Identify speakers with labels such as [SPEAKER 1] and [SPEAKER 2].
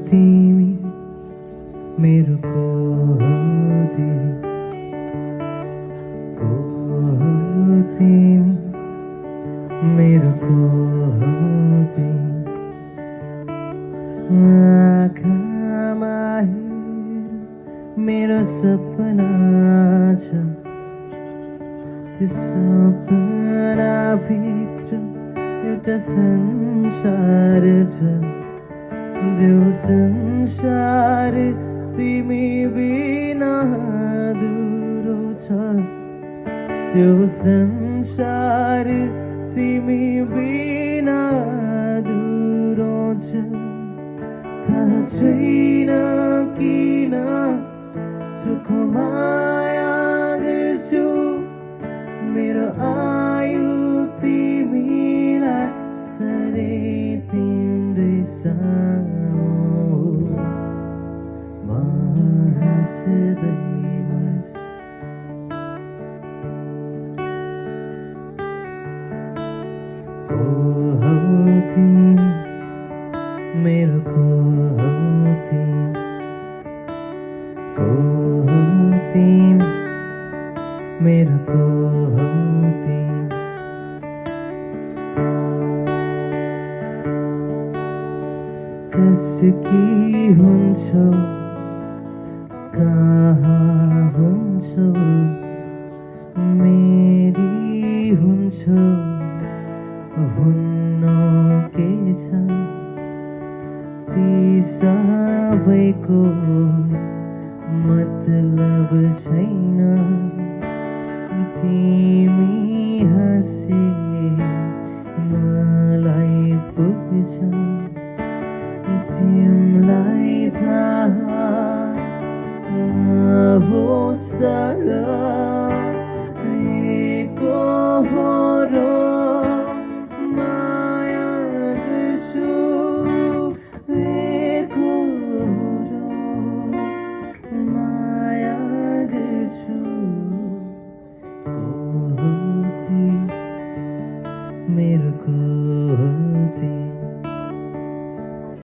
[SPEAKER 1] तिमी मेरो को हो तिमी मेरो को आँखामा हेर मेरो सपना छ त्यो सपनाभित्र एउटा संसार छ त्यो संसार तिमी बिना अधुरो छ त्यो संसार तिमी बिना अधुरो छ थाहा छैन किन सुख माया गर्छु मेरो आयु तिमीलाई सधैँ तिम्रै सानो म हाँस्दै मर्छु को हौ तिमी मेरो को हौ तिमी को हौ तिमी मेरो को हौ तिमी कसकी हुन्छौ कहाँ हुन्छौ मेरी हुन्छौ हुन्न के छ ती सबैको मतलब छैन तिमी हाँसे मलाई पुग्छ तिमीलाई थाहा नहोस् तर